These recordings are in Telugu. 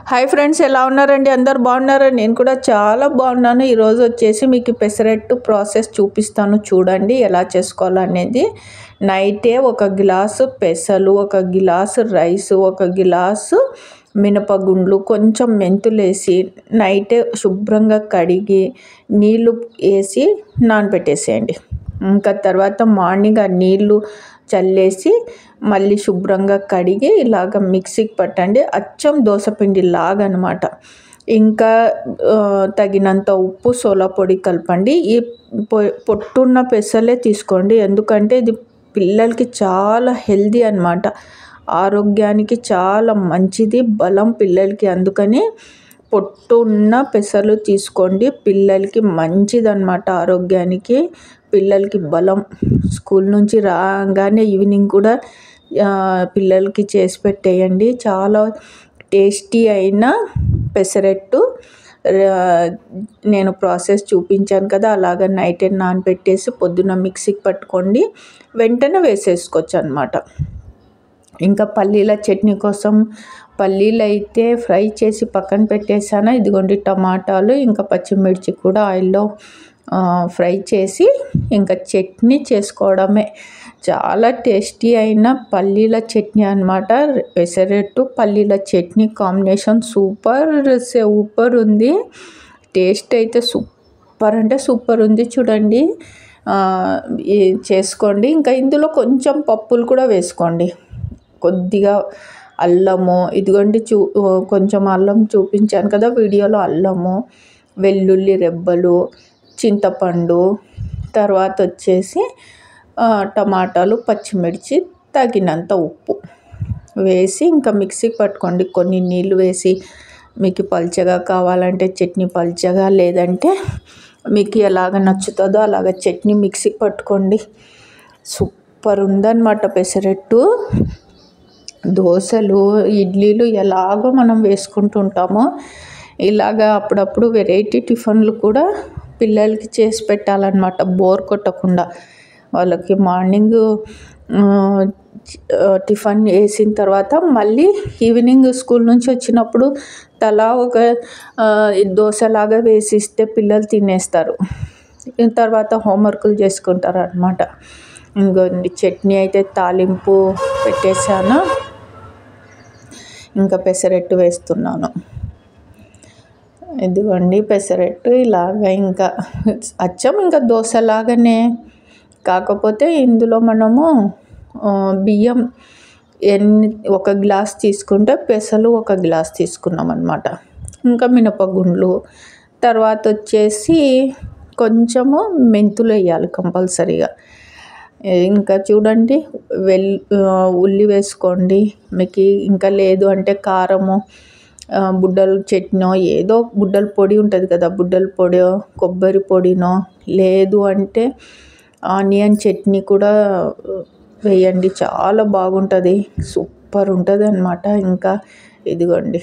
హాయ్ ఫ్రెండ్స్, ఎలా ఉన్నారండి? అందరు బాగున్నారా? నేను కూడా చాలా బాగున్నాను. ఈరోజు వచ్చేసి మీకు పెసరట్టు ప్రాసెస్ చూపిస్తాను, చూడండి ఎలా చేసుకోవాలనేది. నైటే ఒక గ్లాసు పెసలు, ఒక గ్లాసు రైస్, ఒక గ్లాసు మినపగుండ్లు, కొంచెం మెంతులు వేసి నైటే శుభ్రంగా కడిగి నీళ్ళు వేసి నానబెట్టేసేయండి. ఇంకా తర్వాత మార్నింగ్ ఆ నీళ్ళు చల్లేసి మళ్ళీ శుభ్రంగా కడిగి ఇలాగ మిక్సీకి పట్టండి. అచ్చం దోసపిండి లాగా అనమాట. ఇంకా తగినంత ఉప్పు, సోలా పొడి కలపండి. ఈ పొట్టున్న పెసలే తీసుకోండి, ఎందుకంటే ఇది పిల్లలకి చాలా హెల్దీ అనమాట. ఆరోగ్యానికి చాలా మంచిది, బలం పిల్లలకి. అందుకని పొట్టు ఉన్న పెసలు తీసుకోండి, పిల్లలకి మంచిదన్నమాట. ఆరోగ్యానికి, పిల్లలకి బలం. స్కూల్ నుంచి రాగానే ఈవినింగ్ కూడా పిల్లలకి చేసి పెట్టేయండి. చాలా టేస్టీ అయిన పెసరట్టు నేను ప్రాసెస్ చూపించాను కదా, అలాగ నైట్ నానబెట్టేసి పొద్దున్న మిక్సీకి పట్టుకోండి, వెంటనే వేసేసుకోవచ్చు అనమాట. ఇంకా పల్లీల చట్నీ కోసం పల్లీలు అయితే ఫ్రై చేసి పక్కన పెట్టేసాను. ఇదిగోండి టమాటాలు, ఇంకా పచ్చిమిర్చి కూడా ఆయిల్లో ఫ్రై చేసి ఇంకా చట్నీ చేసుకోవడమే. చాలా టేస్టీ అయిన పల్లీల చట్నీ అనమాట. పెసరట్టు పల్లీల చట్నీ కాంబినేషన్ సూపర్ ఉంది. టేస్ట్ అయితే సూపర్ అంటే సూపర్ ఉంది, చూడండి. చేసుకోండి. ఇంకా ఇందులో కొంచెం పప్పులు కూడా వేసుకోండి, కొద్దిగా అల్లము. ఇదిగోండి కొంచెం అల్లం చూపించాను కదా వీడియోలో. అల్లము, వెల్లుల్లి రెబ్బలు, చింతపండు, తర్వాత వచ్చేసి టమాటాలు, పచ్చిమిర్చి, తగినంత ఉప్పు వేసి ఇంకా మిక్సీకి పట్టుకోండి. కొన్ని నీళ్ళు వేసి మీకు పల్చగా కావాలంటే చట్నీ పల్చగా, లేదంటే మీకు ఎలాగ నచ్చుతుందో అలాగ చట్నీ మిక్సీకి పట్టుకోండి. సూపర్ ఉందన్నమాట పెసరట్టు. దోశలు, ఇడ్లీలు ఎలాగో మనం వేసుకుంటుంటామో ఇలాగా అప్పుడప్పుడు వెరైటీ టిఫిన్లు కూడా పిల్లలకి చేసి పెట్టాలన్నమాట, బోర్ కొట్టకుండా. వాళ్ళకి మార్నింగ్ టిఫిన్ వేసిన తర్వాత మళ్ళీ ఈవినింగ్ స్కూల్ నుంచి వచ్చినప్పుడు తలా ఒక దోశలాగా వేసిస్తే పిల్లలు తినేస్తారు, తర్వాత హోంవర్క్లు చేసుకుంటారు అనమాట. ఇంకొండి చట్నీ అయితే తాలింపు పెట్టేశాను, ఇంకా పెసరట్టు వేస్తున్నాను. ఇదిగోండి పెసరట్టు ఇలాగ ఇంకా అచ్చం ఇంకా దోశలాగానే, కాకపోతే ఇందులో మనము బియ్యం ఒక గ్లాస్ తీసుకుంటే పెసలు ఒక గ్లాస్ తీసుకున్నాం అన్నమాట. ఇంకా మినపగుండ్లు, తర్వాత వచ్చేసి కొంచెము మెంతులు వేయాలి కంపల్సరీగా. ఇంకా చూడండి ఉల్లి వేసుకోండి. మీకు ఇంకా లేదు అంటే కారము, బుడ్డల చట్నో, ఏదో బుడ్డల పొడి ఉంటుంది కదా, బుడ్డల పొడి, కొబ్బరి పొడినో, లేదు అంటే ఆనియన్ చట్నీ కూడా వేయండి, చాలా బాగుంటుంది, సూపర్ ఉంటుంది అన్నమాట. ఇంకా ఇదిగోండి,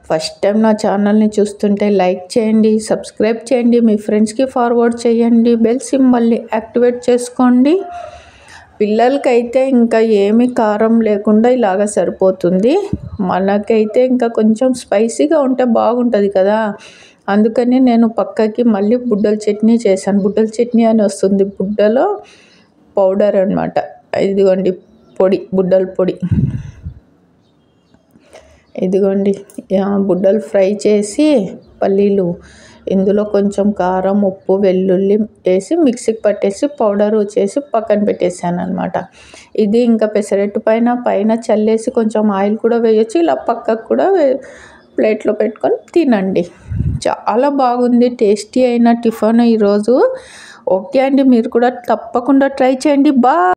ఫస్ట్ టైం నా ఛానల్ని చూస్తుంటే లైక్ చేయండి, సబ్స్క్రైబ్ చేయండి, మీ ఫ్రెండ్స్కి ఫార్వర్డ్ చేయండి, బెల్ సింబల్ని యాక్టివేట్ చేసుకోండి. పిల్లలకైతే ఇంకా ఏమి కారం లేకుండా ఇలాగ సరిపోతుంది. మనకైతే ఇంకా కొంచెం స్పైసీగా ఉంటే బాగుంటుంది కదా, అందుకని నేను పక్కకి మళ్ళీ బుడ్డల చట్నీ చేశాను. బుడ్డల చట్నీ అని వస్తుంది, బుడ్డలో పౌడర్ అనమాట. ఇదిగోండి పొడి, బుడ్డల పొడి. ఇదిగోండి బుడ్డలు ఫ్రై చేసి పల్లీలు, ఇందులో కొంచెం కారం, ఉప్పు, వెల్లుల్లి వేసి మిక్సీకి పట్టేసి పౌడర్ చేసి పక్కన పెట్టేసాను అనమాట. ఇది ఇంకా పెసరట్టు పైన చల్లేసి కొంచెం ఆయిల్ కూడా వేయచ్చు. ఇలా పక్కకు కూడా ప్లేట్లో పెట్టుకొని తినండి, చాలా బాగుంది. టేస్టీ అయిన టిఫిన్ ఈరోజు. ఓకే అండి, మీరు కూడా తప్పకుండా ట్రై చేయండి. బాయ్.